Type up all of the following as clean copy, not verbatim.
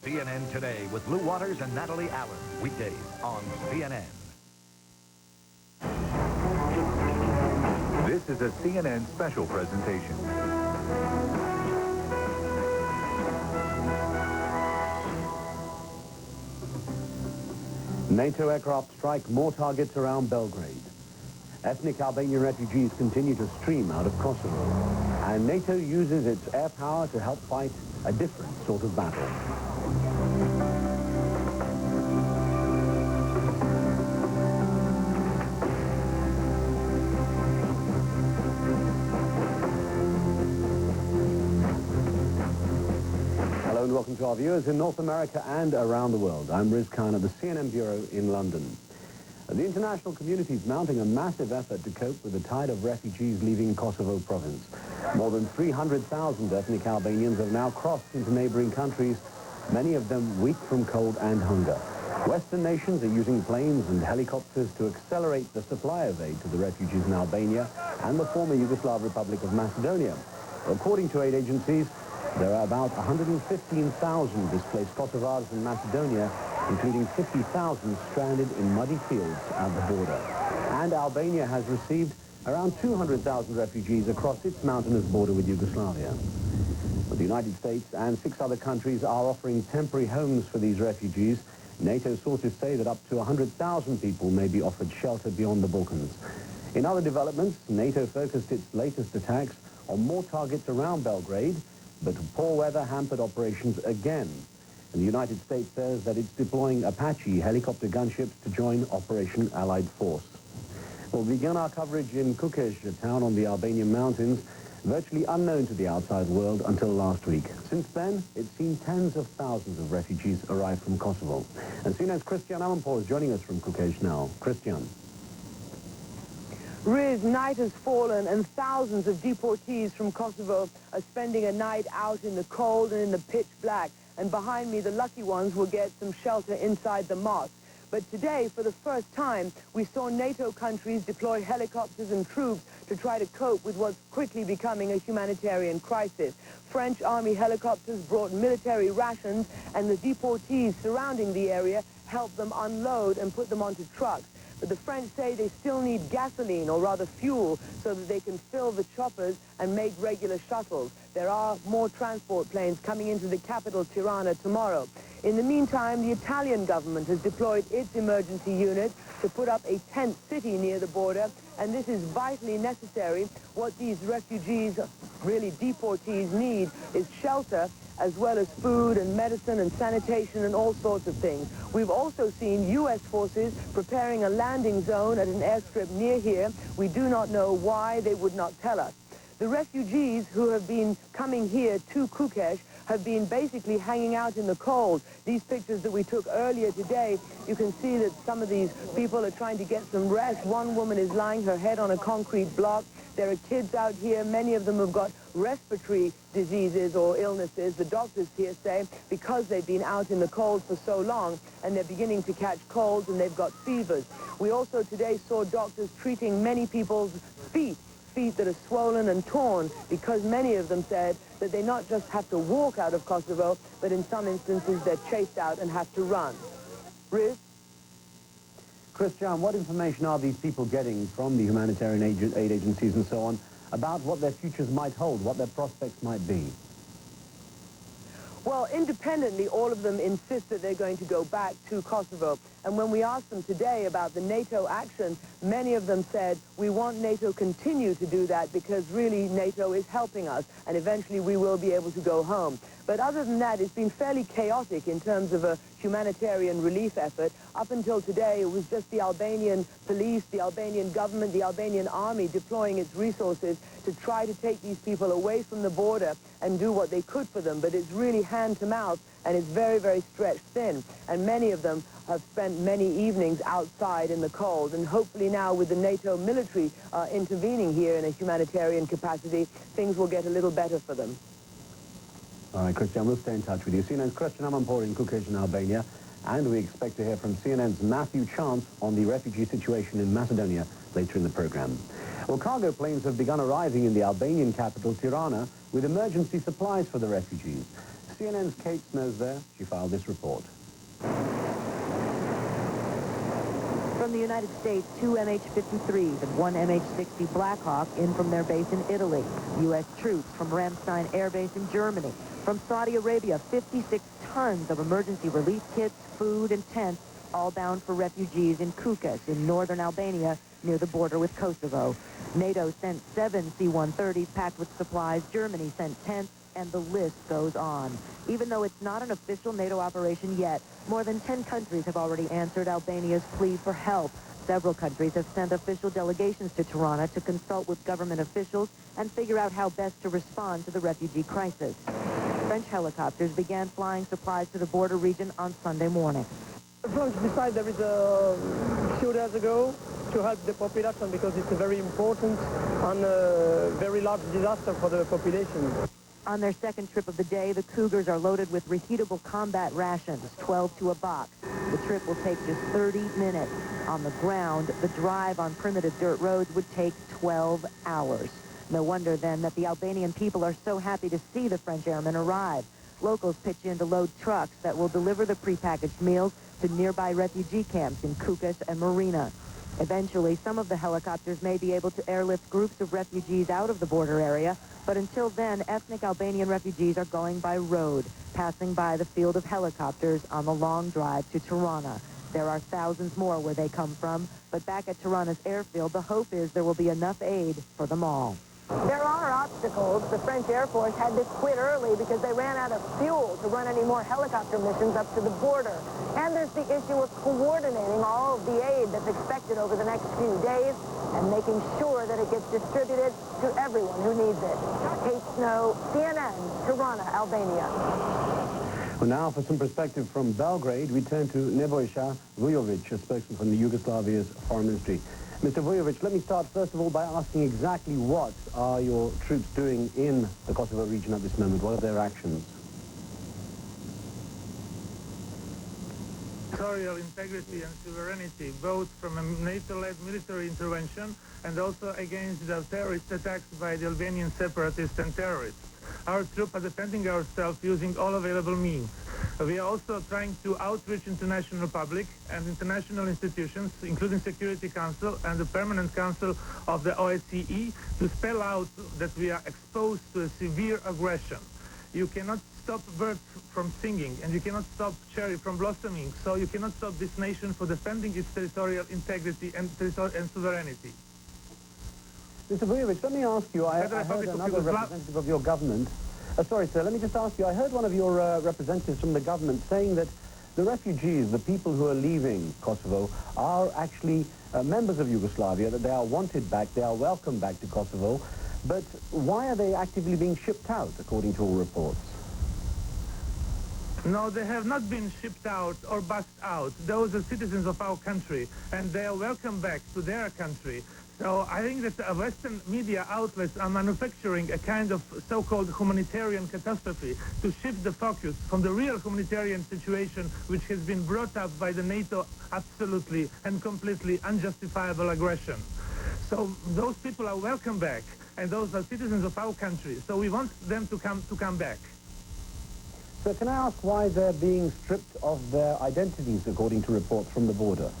CNN Today with Lou Waters and Natalie Allen. Weekdays on CNN. This is a CNN special presentation. NATO aircraft strike more targets around Belgrade. Ethnic Albanian refugees continue to stream out of Kosovo. And NATO uses its air power to help fight a different sort of battle. Hello and welcome to our viewers in North America and around the world. I'm Riz Khan of the CNN Bureau in London. The international community is mounting a massive effort to cope with the tide of refugees leaving Kosovo province. More than 300,000 ethnic Albanians have now crossed into neighboring countries, many of them weak from cold and hunger. Western nations are using planes and helicopters to accelerate the supply of aid to the refugees in Albania and the former Yugoslav Republic of Macedonia. According to aid agencies, there are about 115,000 displaced Kosovars in Macedonia, including 50,000 stranded in muddy fields at the border. And Albania has received around 200,000 refugees across its mountainous border with Yugoslavia. But the United States and 6 other countries are offering temporary homes for these refugees. NATO sources say that up to 100,000 people may be offered shelter beyond the Balkans. In other developments, NATO focused its latest attacks on more targets around Belgrade, but poor weather hampered operations again. And the United States says that it's deploying Apache helicopter gunships to join Operation Allied Force. We'll begin our coverage in Kukës, a town on the Albanian mountains, virtually unknown to the outside world until last week. Since then, it's seen tens of thousands of refugees arrive from Kosovo. And CNN's Christian Amanpour is joining us from Kukës now. Christian. Riz, night has fallen and thousands of deportees from Kosovo are spending a night out in the cold and in the pitch black. And behind me, the lucky ones will get some shelter inside the mosque. But today, for the first time, we saw NATO countries deploy helicopters and troops to try to cope with what's quickly becoming a humanitarian crisis. French army helicopters brought military rations, and the deportees surrounding the area helped them unload and put them onto trucks. But the French say they still need gasoline, or rather fuel, so that they can fill the choppers and make regular shuttles. There are more transport planes coming into the capital, Tirana, tomorrow. In the meantime, the Italian government has deployed its emergency unit to put up a tent city near the border, and this is vitally necessary. What these refugees, really deportees, need is shelter, as well as food and medicine and sanitation and all sorts of things. We've also seen U.S. forces preparing a landing zone at an airstrip near here. We do not know why. They would not tell us. The refugees who have been coming here to Kukës have been basically hanging out in the cold. These pictures that we took earlier today, you can see that some of these people are trying to get some rest. One woman is lying her head on a concrete block. There are kids out here. Many of them have got respiratory diseases or illnesses, the doctors here say, because they've been out in the cold for so long, and they're beginning to catch colds and they've got fevers. We also today saw doctors treating many people's feet that are swollen and torn, because many of them said that they not just have to walk out of Kosovo, but in some instances they're chased out and have to run. Riz? Christian, what information are these people getting from the humanitarian aid agencies and so on about what their futures might hold, what their prospects might be? Well, independently, all of them insist that they're going to go back to Kosovo. And when we asked them today about the NATO action, many of them said, we want NATO to continue to do that because really NATO is helping us, and eventually we will be able to go home. But other than that, it's been fairly chaotic in terms of a humanitarian relief effort. Up until today, it was just the Albanian police, the Albanian government, the Albanian army deploying its resources to try to take these people away from the border and do what they could for them. But it's really hand to mouth, and it's very, very stretched thin. And many of them have spent many evenings outside in the cold. And hopefully now, with the NATO military intervening here in a humanitarian capacity, things will get a little better for them. All right, Christian, we'll stay in touch with you. CNN's Christian Amanpour in Kukës in Albania, and we expect to hear from CNN's Matthew Chance on the refugee situation in Macedonia later in the program. Well, cargo planes have begun arriving in the Albanian capital, Tirana, with emergency supplies for the refugees. CNN's Kate Snow's there. She filed this report. From the United States, 2 MH-53s and 1 MH-60 Blackhawk in from their base in Italy. U.S. troops from Ramstein Air Base in Germany. From Saudi Arabia, 56 tons of emergency relief kits, food, and tents, all bound for refugees in Kukas in northern Albania near the border with Kosovo. NATO sent 7 C-130s packed with supplies. Germany sent tents, and the list goes on. Even though it's not an official NATO operation yet, more than 10 countries have already answered Albania's plea for help. Several countries have sent official delegations to Tirana to consult with government officials and figure out how best to respond to the refugee crisis. French helicopters began flying supplies to the border region on Sunday morning. The French decided there is a few days ago to help the population because it's a very important and very large disaster for the population. On their second trip of the day, the Cougars are loaded with reheatable combat rations, 12 to a box. The trip will take just 30 minutes. On the ground, the drive on primitive dirt roads would take 12 hours. No wonder, then, that the Albanian people are so happy to see the French airmen arrive. Locals pitch in to load trucks that will deliver the prepackaged meals to nearby refugee camps in Kukas and Marina. Eventually, some of the helicopters may be able to airlift groups of refugees out of the border area, but until then, ethnic Albanian refugees are going by road, passing by the field of helicopters on the long drive to Tirana. There are thousands more where they come from, but back at Tirana's airfield, the hope is there will be enough aid for them all. There are obstacles. The French Air Force had to quit early because they ran out of fuel to run any more helicopter missions up to the border. And there's the issue of coordinating all of the aid that's expected over the next few days and making sure that it gets distributed to everyone who needs it. Kate Snow, CNN, Tirana, Albania. Well, now for some perspective from Belgrade, we turn to Nebojša Vujović, a spokesman from the Yugoslavia's foreign ministry. Mr. Vujović, let me start first of all by asking exactly what are your troops doing in the Kosovo region at this moment? What are their actions? Territorial integrity and sovereignty, both from a NATO-led military intervention and also against the terrorist attacks by the Albanian separatists and terrorists. Our troops are defending ourselves using all available means. We are also trying to outreach international public and international institutions, including Security Council and the Permanent Council of the OSCE, to spell out that we are exposed to a severe aggression. You cannot stop birds from singing, and you cannot stop cherry from blossoming, so you cannot stop this nation for defending its territorial integrity and sovereignty. Mr. Vujović, let me ask you, I heard another representative of your government. Sorry, sir, let me just ask you, I heard one of your representatives from the government saying that the refugees, the people who are leaving Kosovo, are actually members of Yugoslavia, that they are wanted back, they are welcome back to Kosovo, but why are they actively being shipped out, according to all reports? No, they have not been shipped out or bussed out. Those are citizens of our country, and they are welcome back to their country. So I think that Western media outlets are manufacturing a kind of so-called humanitarian catastrophe to shift the focus from the real humanitarian situation which has been brought up by the NATO absolutely and completely unjustifiable aggression. So those people are welcome back, and those are citizens of our country. So we want them to come back. So can I ask why they're being stripped of their identities, according to reports from the border?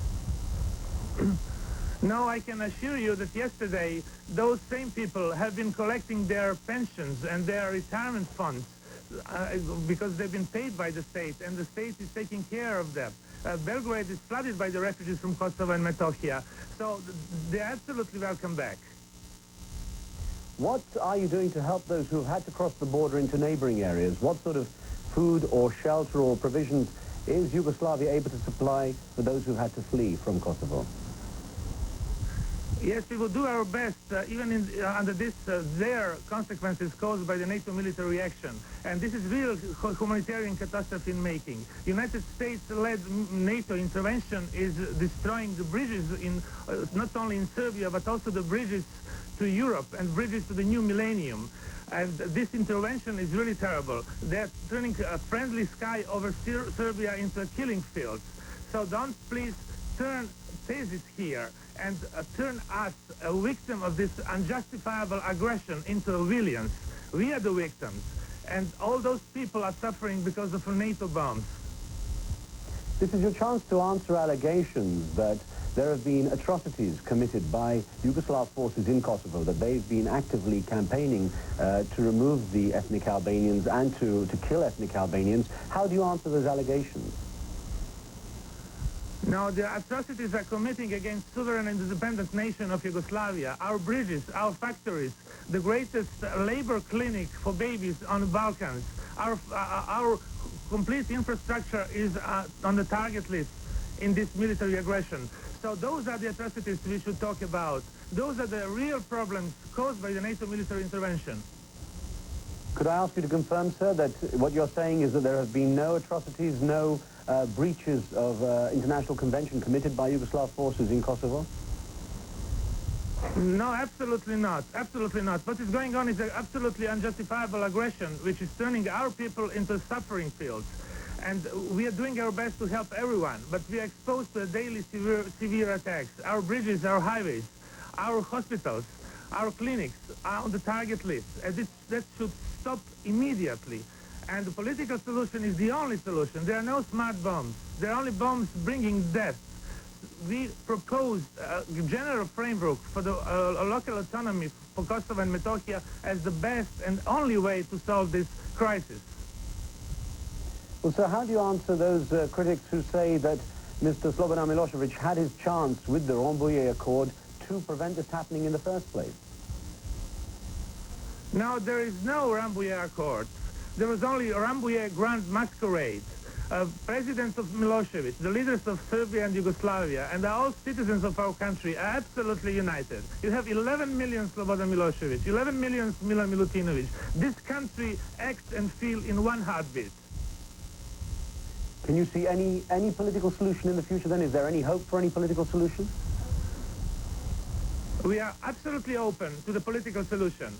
No, I can assure you that yesterday those same people have been collecting their pensions and their retirement funds because they've been paid by the state, and the state is taking care of them. Belgrade is flooded by the refugees from Kosovo and Metohija, so they're absolutely welcome back. What are you doing to help those who have had to cross the border into neighboring areas? What sort of food or shelter or provisions is Yugoslavia able to supply for those who've had to flee from Kosovo? Yes, we will do our best, even under this, their consequences caused by the NATO military action. And this is real humanitarian catastrophe in making. United States-led NATO intervention is destroying the bridges in, not only in Serbia, but also the bridges to Europe and bridges to the new millennium. And this intervention is really terrible. They're turning a friendly sky over Serbia into a killing field. So don't please turn thesis here and turn us, a victim of this unjustifiable aggression, into villains. We are the victims. And all those people are suffering because of NATO bombs. This is your chance to answer allegations that there have been atrocities committed by Yugoslav forces in Kosovo, that they've been actively campaigning to remove the ethnic Albanians and to kill ethnic Albanians. How do you answer those allegations? No, the atrocities are committing against sovereign and independent nation of Yugoslavia. Our bridges, our factories, the greatest labor clinic for babies on the Balkans. Our complete infrastructure is on the target list in this military aggression. So those are the atrocities we should talk about. Those are the real problems caused by the NATO military intervention. Could I ask you to confirm, sir, that what you're saying is that there have been no atrocities, no breaches of international convention committed by Yugoslav forces in Kosovo? No, absolutely not. Absolutely not. What is going on is an absolutely unjustifiable aggression, which is turning our people into suffering fields. And we are doing our best to help everyone, but we are exposed to daily severe attacks. Our bridges, our highways, our hospitals, our clinics are on the target list. And that should stop immediately. And the political solution is the only solution. There are no smart bombs. There are only bombs bringing death. We proposed a general framework for the local autonomy for Kosovo and Metohija as the best and only way to solve this crisis. Well, sir, how do you answer those critics who say that Mr. Slobodan Milosevic had his chance with the Rambouillet Accord to prevent this happening in the first place? No, there is no Rambouillet Accord. There was only a Rambouillet Grand Masquerade. Presidents of Milosevic, the leaders of Serbia and Yugoslavia, and all citizens of our country are absolutely united. You have 11 million Slobodan Milosevic, 11 million Milan Milutinovic. This country acts and feels in one heartbeat. Can you see any political solution in the future then? Is there any hope for any political solution? We are absolutely open to the political solution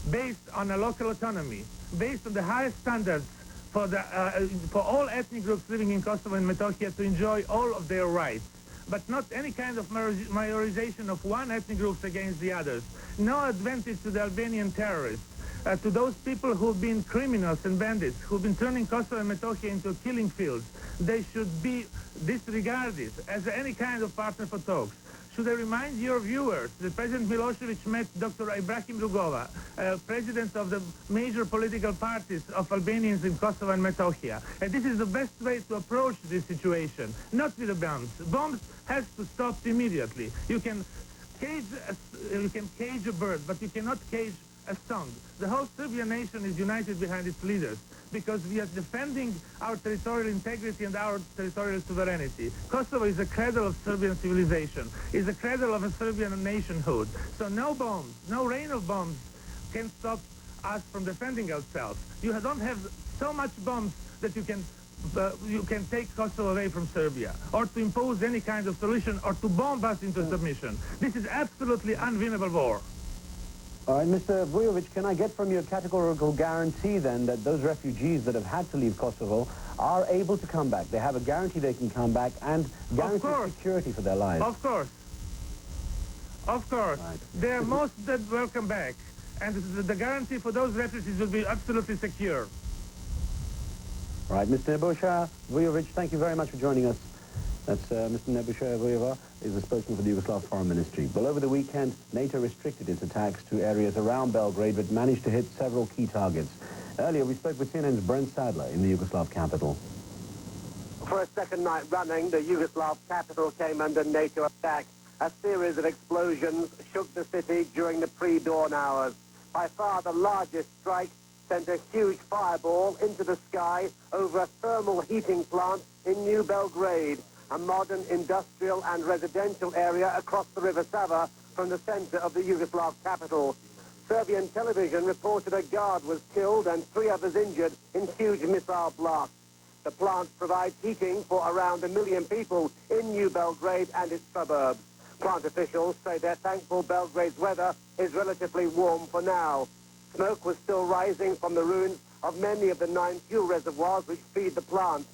based on a local autonomy, based on the highest standards for all ethnic groups living in Kosovo and Metohija to enjoy all of their rights, but not any kind of majorization of one ethnic group against the others. No advantage to the Albanian terrorists, to those people who've been criminals and bandits, who've been turning Kosovo and Metohija into killing fields. They should be disregarded as any kind of partner for talks. Should I remind your viewers that President Milosevic met Dr. Ibrahim Rugova, president of the major political parties of Albanians in Kosovo and Metohija. And this is the best way to approach this situation, not with the bombs. Bombs has to stop immediately. You can cage a bird, but you cannot cage a song. The whole Serbian nation is united behind its leaders because we are defending our territorial integrity and our territorial sovereignty. Kosovo is a cradle of Serbian civilization, is a cradle of a Serbian nationhood. So no bombs, no rain of bombs can stop us from defending ourselves. You don't have so much bombs that you can take Kosovo away from Serbia, or to impose any kind of solution, or to bomb us into submission. This is absolutely unwinnable war. All right, Mr. Vujovic, can I get from you a categorical guarantee then that those refugees that have had to leave Kosovo are able to come back? They have a guarantee they can come back and guarantee security for their lives? Of course. Of course. Right. They are most welcome back. And the guarantee for those refugees will be absolutely secure. All right, Mr. Nebojša Vujovic, thank you very much for joining us. That's Mr. Nebojša Vujovic, is the spokesman for the Yugoslav Foreign Ministry. Well, over the weekend, NATO restricted its attacks to areas around Belgrade, but managed to hit several key targets. Earlier, we spoke with CNN's Brent Sadler in the Yugoslav capital. For a second night running, the Yugoslav capital came under NATO attack. A series of explosions shook the city during the pre-dawn hours. By far the largest strike sent a huge fireball into the sky over a thermal heating plant in New Belgrade, a modern industrial and residential area across the River Sava from the center of the Yugoslav capital. Serbian television reported a guard was killed and 3 others injured in huge missile blasts. The plant provides heating for around 1 million people in New Belgrade and its suburbs. Plant officials say they're thankful Belgrade's weather is relatively warm for now. Smoke was still rising from the ruins of many of the 9 fuel reservoirs which feed the plant.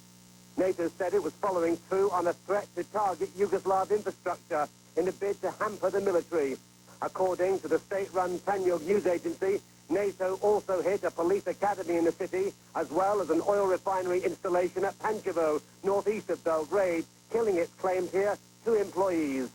NATO said it was following through on a threat to target Yugoslav infrastructure in a bid to hamper the military. According to the state-run Tanjug news agency, NATO also hit a police academy in the city, as well as an oil refinery installation at Pančevo, northeast of Belgrade, killing, it's claimed here, 2 employees.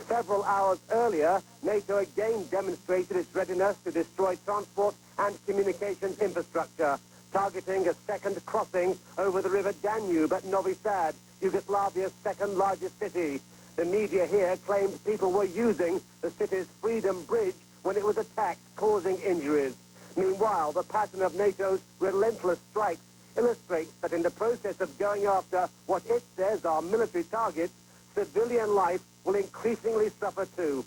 Several hours earlier, NATO again demonstrated its readiness to destroy transport and communications infrastructure, targeting a second crossing over the river Danube at Novi Sad, Yugoslavia's second largest city. The media here claimed people were using the city's Freedom Bridge when it was attacked, causing injuries. Meanwhile, the pattern of NATO's relentless strikes illustrates that in the process of going after what it says are military targets, civilian life will increasingly suffer too.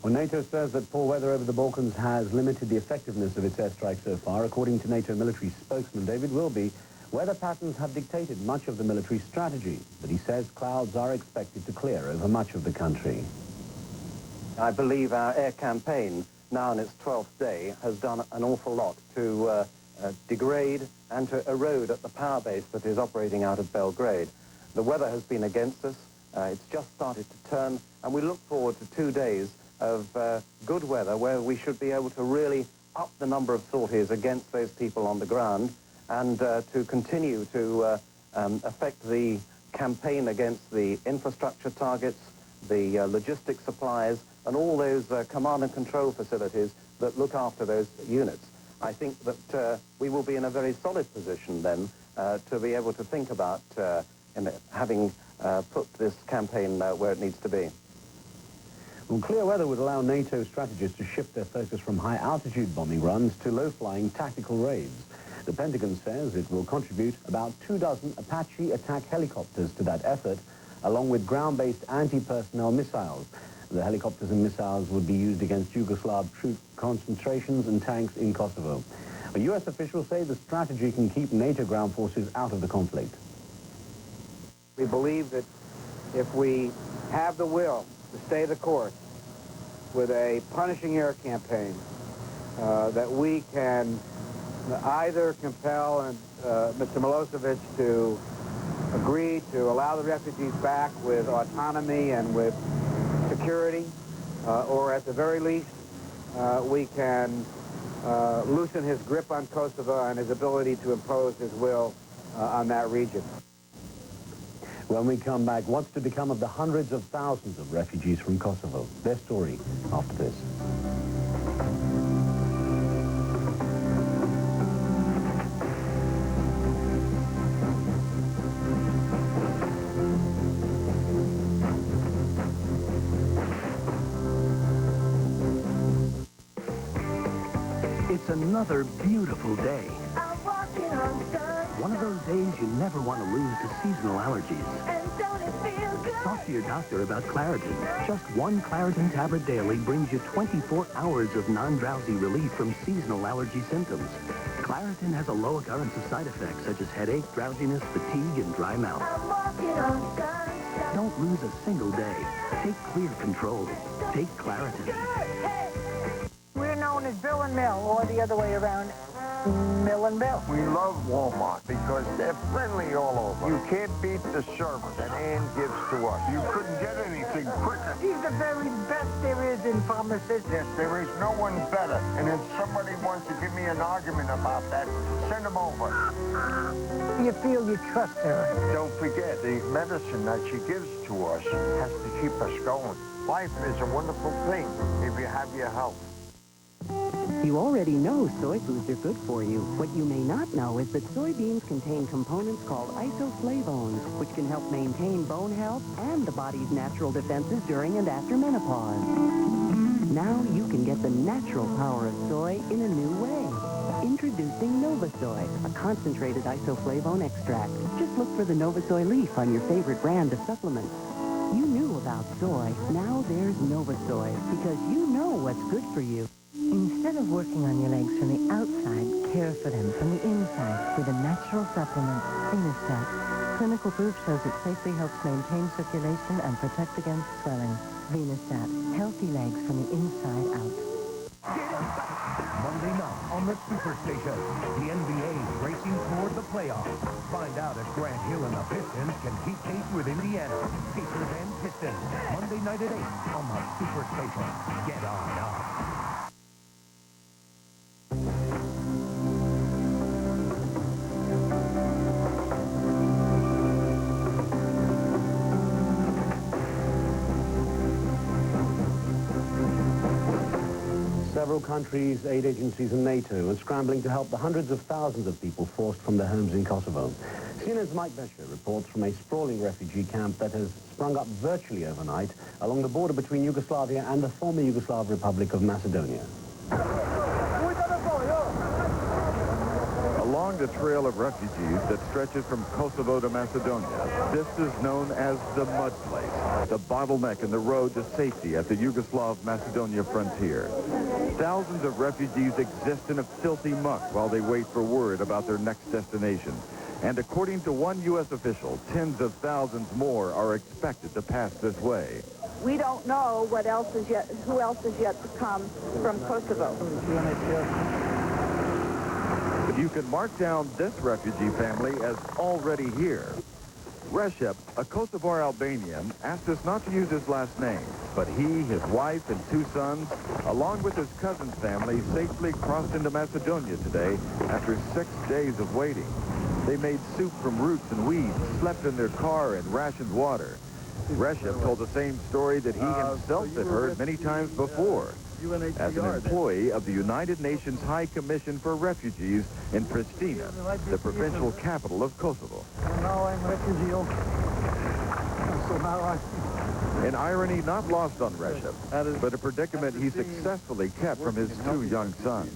Well, NATO says that poor weather over the Balkans has limited the effectiveness of its airstrikes so far. According to NATO military spokesman David Wilby, weather patterns have dictated much of the military strategy, but he says clouds are expected to clear over much of the country. I believe our air campaign, now in its 12th day, has done an awful lot to degrade and to erode at the power base that is operating out of Belgrade. The weather has been against us. It's just started to turn, and we look forward to 2 days of good weather where we should be able to really up the number of sorties against those people on the ground and to continue to affect the campaign against the infrastructure targets, the logistics supplies, and all those command and control facilities that look after those units. I think that we will be in a very solid position then to be able to think about having put this campaign where it needs to be. Well, clear weather would allow NATO strategists to shift their focus from high-altitude bombing runs to low-flying tactical raids. The Pentagon says it will contribute about 24 Apache attack helicopters to that effort, along with ground-based anti-personnel missiles. The helicopters and missiles would be used against Yugoslav troop concentrations and tanks in Kosovo. But U.S. officials say the strategy can keep NATO ground forces out of the conflict. We believe that if we have the will to stay the course with a punishing air campaign, that we can either compel Mr. Milosevic to agree to allow the refugees back with autonomy and with security, or at the very least, we can loosen his grip on Kosovo and his ability to impose his will on that region. When we come back, what's to become of the hundreds of thousands of refugees from Kosovo? Their story after this. It's another beautiful day. I'm walking on sun. One of those days you never want to lose to seasonal allergies. And don't it feel good? Talk to your doctor about Claritin. Just one Claritin tablet daily brings you 24 hours of non-drowsy relief from seasonal allergy symptoms. Claritin has a low occurrence of side effects such as headache, drowsiness, fatigue, and dry mouth. I'm walking on sunshine. Don't lose a single day. Take clear control. Take Claritin. We're known as Bill and Mill, or the other way around, Mill and Bill. We love Walmart because they're friendly all over. You can't beat the service that Ann gives to us. You couldn't get anything quicker. He's the very best there is in pharmacists. Yes, there is no one better. And if somebody wants to give me an argument about that, send them over. You feel you trust her. Don't forget, the medicine that she gives to us has to keep us going. Life is a wonderful thing if you have your health. You already know soy foods are good for you. What you may not know is that soybeans contain components called isoflavones, which can help maintain bone health and the body's natural defenses during and after menopause. Now you can get the natural power of soy in a new way. Introducing Novasoy, a concentrated isoflavone extract. Just look for the Novasoy leaf on your favorite brand of supplements. You knew about soy. Now there's Novasoy, because you know what's good for you. Instead of working on your legs from the outside, care for them from the inside with a natural supplement, Venustat. Clinical proof shows it safely helps maintain circulation and protect against swelling. Venustat. Healthy legs from the inside out. Monday night on the Superstation, the NBA is racing toward the playoffs. Find out if Grant Hill and the Pistons can keep pace with Indiana. Pacers and Pistons, Monday night at 8 on the Superstation. Get on up. Several countries, aid agencies and NATO are scrambling to help the hundreds of thousands of people forced from their homes in Kosovo. CNN's Mike Becher reports from a sprawling refugee camp that has sprung up virtually overnight along the border between Yugoslavia and the former Yugoslav Republic of Macedonia. Along the trail of refugees that stretches from Kosovo to Macedonia, this is known as the mud place, the bottleneck in the road to safety at the Yugoslav-Macedonia frontier. Thousands of refugees exist in a filthy muck while they wait for word about their next destination. And according to one U.S. official, tens of thousands more are expected to pass this way. We don't know who else is yet to come from Kosovo. But you can mark down this refugee family as already here. Recep, a Kosovar Albanian, asked us not to use his last name, but he, his wife, and 2 sons, along with his cousin's family, safely crossed into Macedonia today after 6 days of waiting. They made soup from roots and weeds, slept in their car, and rationed water. Recep told the same story that he himself had heard many times before. As an employee of the United Nations High Commission for Refugees in Pristina, the provincial capital of Kosovo. Now I'm a refugee also. So now An irony not lost on Recep, but a predicament he successfully kept from his 2 young sons.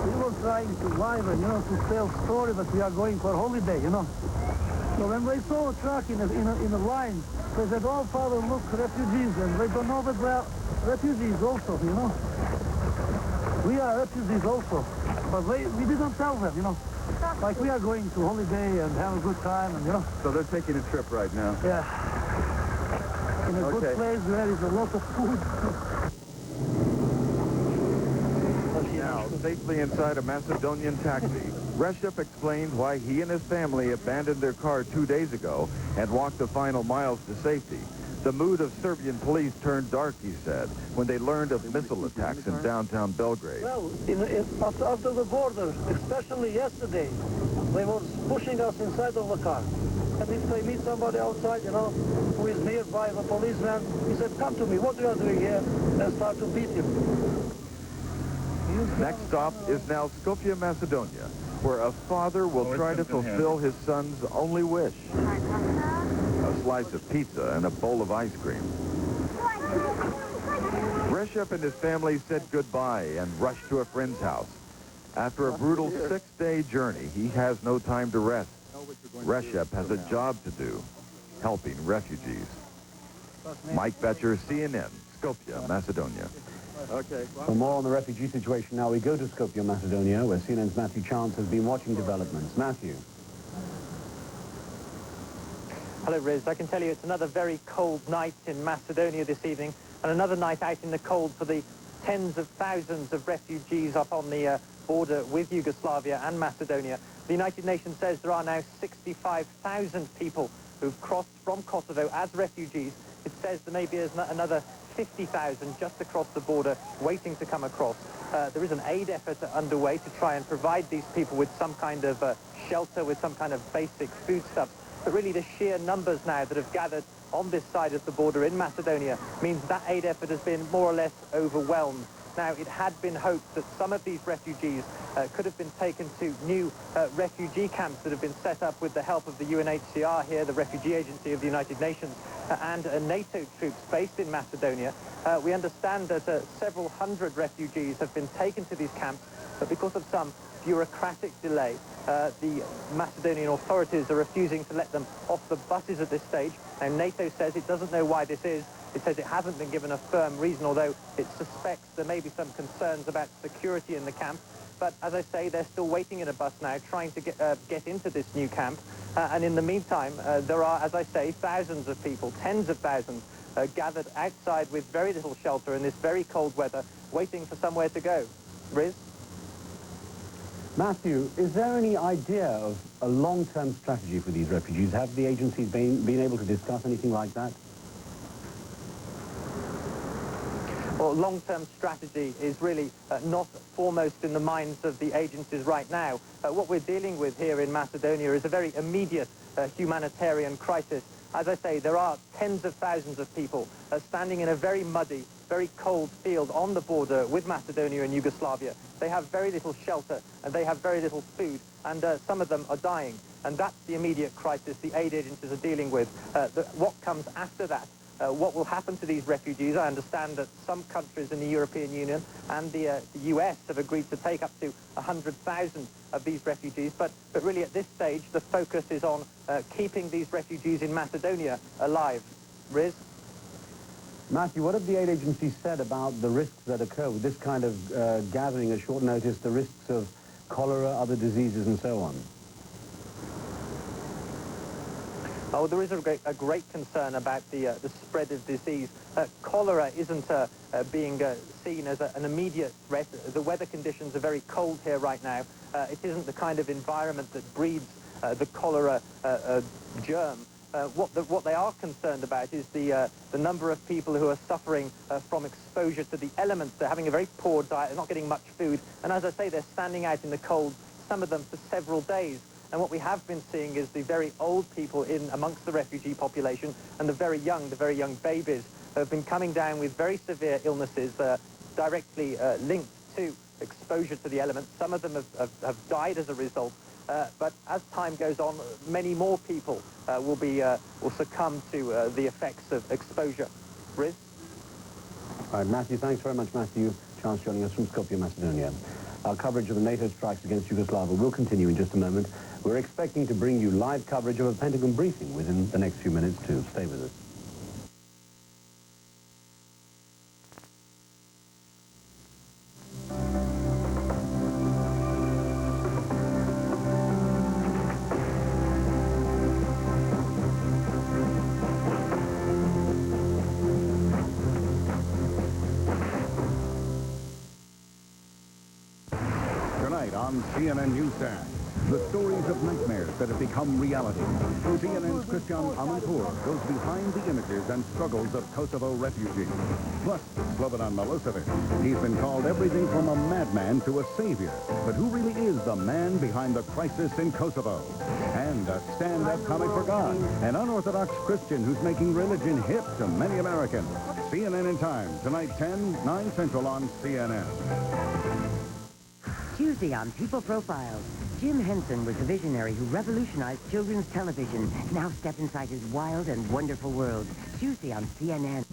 we were trying to live and, to tell story that we are going for holiday, So when they saw a truck in a line, they said, "Oh, Father, look, refugees," and they don't know that they are refugees also, We are refugees also, but we didn't tell them, Like we are going to holiday and have a good time, and So they're taking a trip right now? Yeah. In a good place where is a lot of food. Now, safely inside a Macedonian taxi, Recep explained why he and his family abandoned their car 2 days ago and walked the final miles to safety. The mood of Serbian police turned dark, he said, when they learned of missile attacks in downtown Belgrade. Well, after the border, especially yesterday, they were pushing us inside of the car. And if they meet somebody outside, who is nearby, the policeman, he said, "Come to me, what you are doing here?" and start to beat him. Next stop is now Skopje, Macedonia, where a father will try to fulfill his son's only wish. A slice of pizza and a bowl of ice cream. Recep and his family said goodbye and rushed to a friend's house. After a brutal 6-day journey, he has no time to rest. Recep has a job to do, helping refugees. Mike Becher, CNN, Skopje, Macedonia. Okay. For more on the refugee situation now, we go to Skopje, Macedonia, where CNN's Matthew Chance has been watching developments. Matthew. Hello, Riz. I can tell you it's another very cold night in Macedonia this evening, and another night out in the cold for the tens of thousands of refugees up on the border with Yugoslavia and Macedonia. The United Nations says there are now 65,000 people who've crossed from Kosovo as refugees. It says there may be another 50,000 just across the border waiting to come across. There is an aid effort underway to try and provide these people with some kind of shelter, with some kind of basic foodstuffs. But really the sheer numbers now that have gathered on this side of the border in Macedonia means that aid effort has been more or less overwhelmed. Now, it had been hoped that some of these refugees could have been taken to new refugee camps that have been set up with the help of the UNHCR here, the Refugee Agency of the United Nations, and NATO troops based in Macedonia. We understand that several hundred refugees have been taken to these camps, but because of some bureaucratic delay, the Macedonian authorities are refusing to let them off the buses at this stage. Now, NATO says it doesn't know why this is. It says it hasn't been given a firm reason, although it suspects there may be some concerns about security in the camp. But as I say, they're still waiting in a bus now, trying to get into this new camp. And in the meantime, there are, as I say, thousands of people, tens of thousands, gathered outside with very little shelter in this very cold weather, waiting for somewhere to go. Riz? Matthew, is there any idea of a long-term strategy for these refugees? Have the agencies been able to discuss anything like that? Well, long-term strategy is really not foremost in the minds of the agencies right now. What we're dealing with here in Macedonia is a very immediate humanitarian crisis. As I say, there are tens of thousands of people standing in a very muddy, very cold field on the border with Macedonia and Yugoslavia. They have very little shelter and they have very little food, and some of them are dying. And that's the immediate crisis the aid agencies are dealing with. What comes after that? What will happen to these refugees? I understand that some countries in the European Union and the US have agreed to take up to 100,000 of these refugees, but really at this stage the focus is on keeping these refugees in Macedonia alive. Riz? Matthew, what have the aid agencies said about the risks that occur with this kind of gathering at short notice, the risks of cholera, other diseases and so on? Oh, there is a great concern about the spread of disease. Cholera isn't being seen as an immediate threat. The weather conditions are very cold here right now. It isn't the kind of environment that breeds the cholera germ. What they are concerned about is the number of people who are suffering from exposure to the elements. They're having a very poor diet, they're not getting much food, and as I say, they're standing out in the cold, some of them for several days. And what we have been seeing is the very old people in amongst the refugee population and the very young babies have been coming down with very severe illnesses directly linked to exposure to the elements. Some of them have died as a result. But as time goes on, many more people will succumb to the effects of exposure. Riz? All right, Matthew, thanks very much, Matthew. Chance joining us from Skopje, Macedonia. Our coverage of the NATO strikes against Yugoslavia will continue in just a moment. We're expecting to bring you live coverage of a Pentagon briefing within the next few minutes, too. Stay with us. On CNN Newsstand, the stories of nightmares that have become reality. CNN's Christian Amanpour goes behind the images and struggles of Kosovo refugees. Plus, Slobodan Milosevic. He's been called everything from a madman to a savior. But who really is the man behind the crisis in Kosovo? And a stand-up comic for God, an unorthodox Christian who's making religion hip to many Americans. CNN in Time, tonight 10, 9 Central on CNN. Tuesday on People Profiles, Jim Henson was the visionary who revolutionized children's television. Now step inside his wild and wonderful world. Tuesday on CNN.